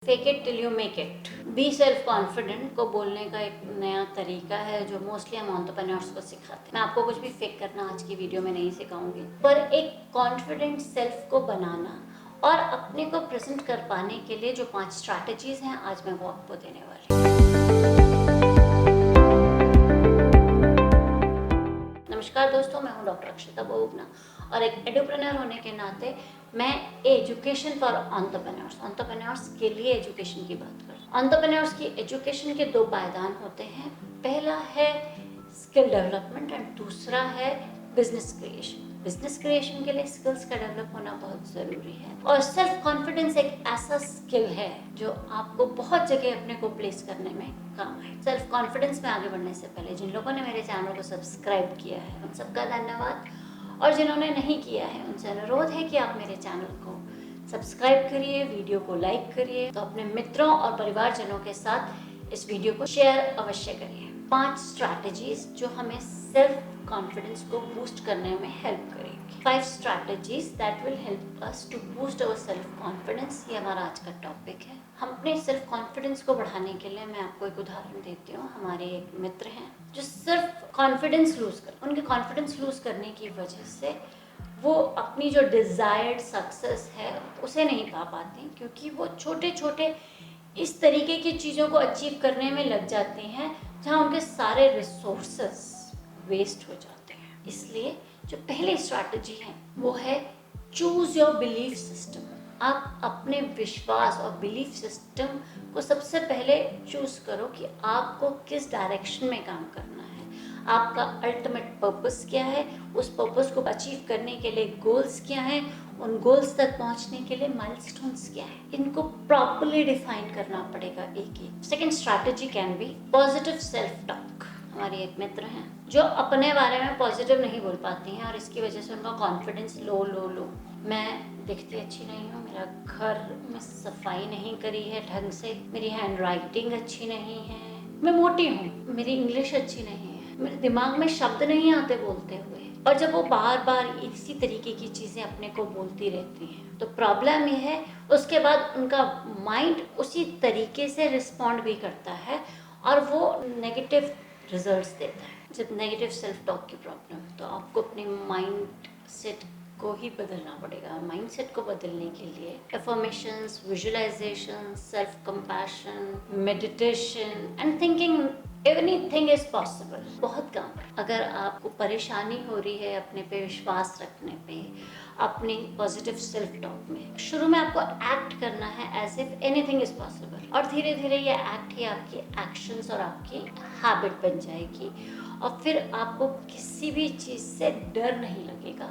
Fake it till you make it. Be self confident को बोलने का एक नया तरीका है जो मोस्टली हम एंटरप्रेन्योर्स को सिखाते हैं। मैं आपको कुछ भी फेक करना आज की वीडियो में नहीं सिखाऊंगी, पर एक कॉन्फिडेंट सेल्फ को बनाना और अपने को प्रेजेंट कर पाने के लिए जो 5 स्ट्रैटेजीज हैं आज मैं वो आपको देने वाली हूँ। नमस्कार दोस्तों, मैं हूँ डॉक्टर अक्षता बोबना और एक एंटरप्रेन्योर होने के नाते मैं एजुकेशन फॉर एंटरप्रेन्योर्स के लिए एजुकेशन की बात करती हूँ। एंटरप्रेन्योर्स की एजुकेशन के 2 पायदान होते हैं। पहला है स्किल डेवलपमेंट एंड दूसरा है बिजनेस क्रिएशन। बिजनेस क्रिएशन के लिए स्किल्स का डेवलप होना बहुत ज़रूरी है और सेल्फ कॉन्फिडेंस एक ऐसा स्किल है जो आपको बहुत जगह अपने को प्लेस करने में काम आए। सेल्फ कॉन्फिडेंस में आगे बढ़ने से पहले जिन लोगों ने मेरे चैनल को सब्सक्राइब किया है उन सबका धन्यवाद, और जिन्होंने नहीं किया है उनसे अनुरोध है कि आप मेरे चैनल को सब्सक्राइब करिए, वीडियो को लाइक करिए, तो अपने मित्रों और परिवारजनों के साथ इस वीडियो को शेयर अवश्य करिए। 5 स्ट्रैटेजीज जो हमें सेल्फ कॉन्फिडेंस को बूस्ट करने में हेल्प करेगी। 5 strategies that will help us to boost our self confidence, ये हमारा आज का टॉपिक है। हम अपने सेल्फ कॉन्फिडेंस को बढ़ाने के लिए मैं आपको एक उदाहरण देती हूँ। हमारे एक मित्र हैं जो सिर्फ कॉन्फिडेंस लूज कर उनके कॉन्फिडेंस लूज करने की वजह से वो अपनी जो डिज़ायर्ड सक्सेस है उसे नहीं पा पाते, क्योंकि वो छोटे छोटे इस तरीके की चीज़ों को अचीव करने में लग जाते हैं जहाँ उनके सारे रिसोर्सेस वेस्ट हो जाते हैं। इसलिए जो पहली स्ट्रैटेजी है वो है चूज योर बिलीफ सिस्टम। आप अपने विश्वास और बिलीफ सिस्टम को सबसे पहले चूज करो कि आपको किस डायरेक्शन में काम करना है, आपका अल्टीमेट पर्पस क्या है, उस पर्पस को अचीव करने के लिए गोल्स क्या हैं, उन गोल्स तक पहुंचने के लिए माइलस्टोन्स क्या है, इनको प्रॉपर्ली डिफाइन करना पड़ेगा एक एक। Second strategy can be positive self talk. हमारी एक मित्र हैं जो अपने बारे में पॉजिटिव नहीं बोल पाती हैं और इसकी वजह से उनका कॉन्फिडेंस लो। मैं दिखती अच्छी नहीं हूँ, मेरा घर में सफाई नहीं करी है ढंग से, मेरी हैंड राइटिंग अच्छी नहीं है, मैं मोटी हूँ, मेरी इंग्लिश अच्छी नहीं है, मेरे दिमाग में शब्द नहीं आते बोलते हुए। और जब वो बार बार इसी तरीके की चीज़ें अपने को बोलती रहती हैं तो प्रॉब्लम ये है उसके बाद उनका माइंड उसी तरीके से रिस्पॉन्ड भी करता है और वो नेगेटिव रिजल्ट्स देता है। जब नेगेटिव सेल्फ टॉक की प्रॉब्लम तो आपको अपने माइंड सेट को ही बदलना पड़ेगा। माइंडसेट को बदलने के लिए affirmations, visualisation, self compassion, meditation and thinking, everything is possible. बहुत काम है। अगर आपको परेशानी हो रही है अपने पे विश्वास रखने पे, अपनी पॉजिटिव सेल्फ टॉक में, शुरू में आपको एक्ट करना है as if anything is possible और धीरे धीरे ये एक्ट ही आपकी एक्शंस और आपकी हैबिट बन जाएगी और फिर आपको किसी भी चीज़ से डर नहीं लगेगा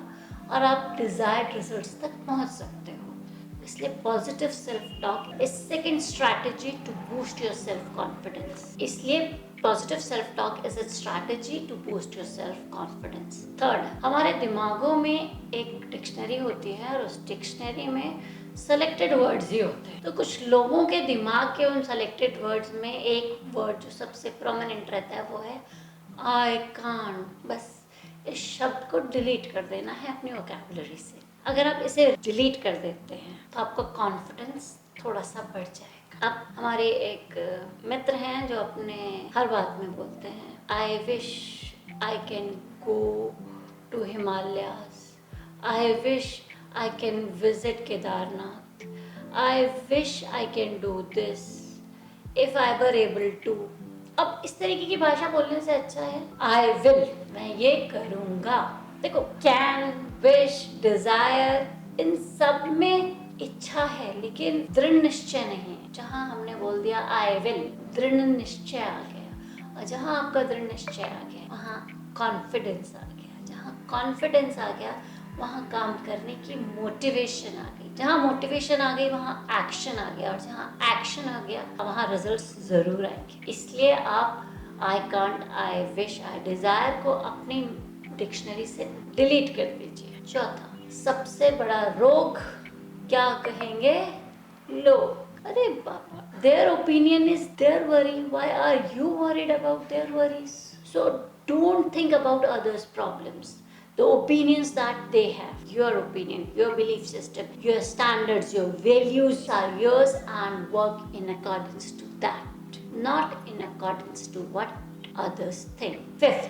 और आप डिजायर्ड रिजल्ट्स तक पहुंच सकते हो। इसलिए positive self talk is second strategy to boost your self confidence. इसलिए positive self talk is a strategy to boost your self confidence. Third, हमारे दिमागों में एक डिक्शनरी होती है और उस डिक्शनरी में सेलेक्टेड वर्ड्स ही होते हैं। तो कुछ लोगों के दिमाग के उन सेलेक्टेड वर्ड्स में एक वर्ड जो सबसे प्रोमिनेंट रहता है वो है आई कांट। बस इस शब्द को डिलीट कर देना है अपनी वोकैबुलरी से। अगर आप इसे डिलीट कर देते हैं तो आपका कॉन्फिडेंस थोड़ा सा बढ़ जाएगा। अब हमारे एक मित्र हैं जो अपने हर बात में बोलते हैं I wish I can go to Himalayas, I wish I can visit Kedarnath, I wish I can do this if I were able to. अब इस तरीके की भाषा बोलने से अच्छा है आई विल, मैं ये करूंगा। देखो, कैन, विश, डिजायर, इन सब में इच्छा है लेकिन दृढ़ निश्चय नहीं है। जहां हमने बोल दिया आई विल, दृढ़ निश्चय आ गया, और जहां आपका दृढ़ निश्चय आ गया वहां कॉन्फिडेंस आ गया। जहां कॉन्फिडेंस आ गया वहाँ काम करने की मोटिवेशन आ गई। जहाँ मोटिवेशन आ गई वहाँ एक्शन आ गया, और जहाँ एक्शन आ गया वहाँ रिजल्ट्स ज़रूर आएंगे। इसलिए आप I can't, I wish, I desire को अपनी डिक्शनरी से डिलीट कर दीजिए। चौथा, सबसे बड़ा रोग क्या कहेंगे लोग? अरे बाबा, their opinion is their worry, why are you worried about their worries? So don't think about others problems, the opinions that they have, your opinion, your belief system, your standards, your values are yours, and work in accordance to that, not in accordance to what others think. Fifth,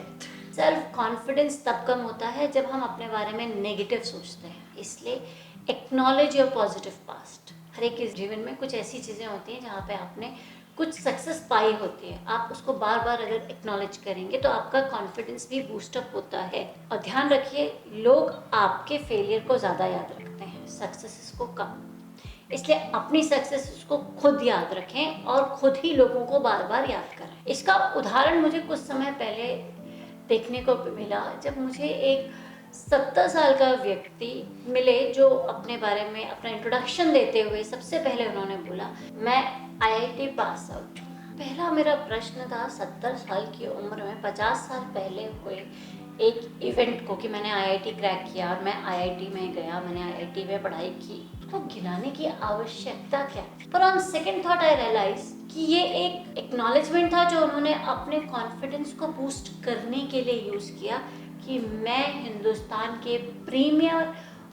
self confidence तब कम होता है जब हम अपने बारे में negative सोचते हैं, इसलिए एक्नॉलेज योर पॉजिटिव पास्ट। हर एक के जीवन में कुछ ऐसी चीज़ें होती हैं जहाँ पे आपने कुछ सक्सेस पाई होती है, आप उसको बार बार अगर एक्नॉलेज करेंगे तो आपका कॉन्फिडेंस भी बूस्टअप होता है। और ध्यान रखिए, लोग आपके फेलियर को ज़्यादा याद रखते हैं, सक्सेसेस को कम, इसलिए अपनी सक्सेस को खुद याद रखें और खुद ही लोगों को बार बार याद करें। इसका उदाहरण मुझे कुछ समय पहले देखने को मिला, जब मुझे एक 70 साल का व्यक्ति मिले जो अपने बारे में अपना इंट्रोडक्शन देते हुए सबसे पहले उन्होंने बोला, मैं आईआईटी पास आउट। पहला मेरा प्रश्न था 70 साल की उम्र में 50 साल पहले हुए एक इवेंट को कि मैंने आईआईटी क्रैक किया और मैं आईआईटी में गया, मैंने आईआईटी में पढ़ाई की, उसको गिनाने की आवश्यकता क्या? पर on second thought I realise कि ये एक एक्नॉलेजमेंट था जो उन्होंने अपने कॉन्फिडेंस को बूस्ट करने के लिए यूज़ किया कि मैं हिंदुस्तान के प्रीमियर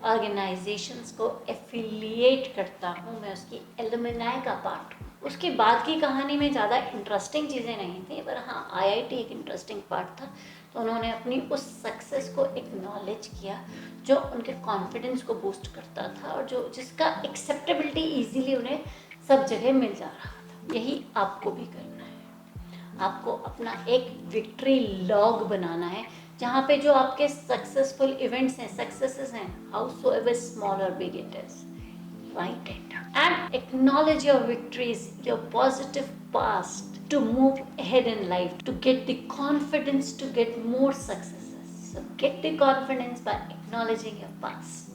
ऑर्गेनाइजेशंस को एफिलिएट करता हूँ, मैं उसकी एलुमनाई का पार्ट हूँ। उसके बाद की कहानी में ज़्यादा इंटरेस्टिंग चीज़ें नहीं थी, पर हाँ आईआईटी एक इंटरेस्टिंग पार्ट था। तो उन्होंने अपनी उस सक्सेस को एक्नॉलेज किया जो उनके कॉन्फिडेंस को बूस्ट करता था और जो जिसका एक्सेप्टेबिलिटी ईजीली उन्हें सब जगह मिल जा रहा था। यही आपको भी करना है, आपको अपना एक विक्ट्री लॉग बनाना है जहाँ पे जो आपके सक्सेसफुल इवेंट्स हैं, सक्सेसेस हैं, howsoever small or big it is, write it and acknowledge your victories, your positive past to move ahead in life, to get the confidence to get more successes. So get the confidence by acknowledging your past.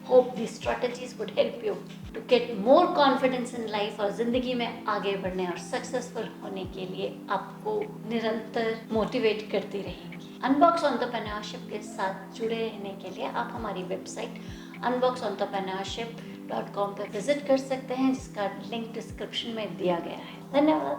Hope these strategies would help you to get more confidence in life और ज़िंदगी में आगे बढ़ने और successful होने के लिए आपको निरंतर मोटिवेट करती रहेंगी। अनबॉक्स एंटरप्रेन्योरशिप के साथ जुड़े रहने के लिए आप हमारी वेबसाइट unboxentrepreneurship.com पर विजिट कर सकते हैं, जिसका लिंक डिस्क्रिप्शन में दिया गया है। धन्यवाद।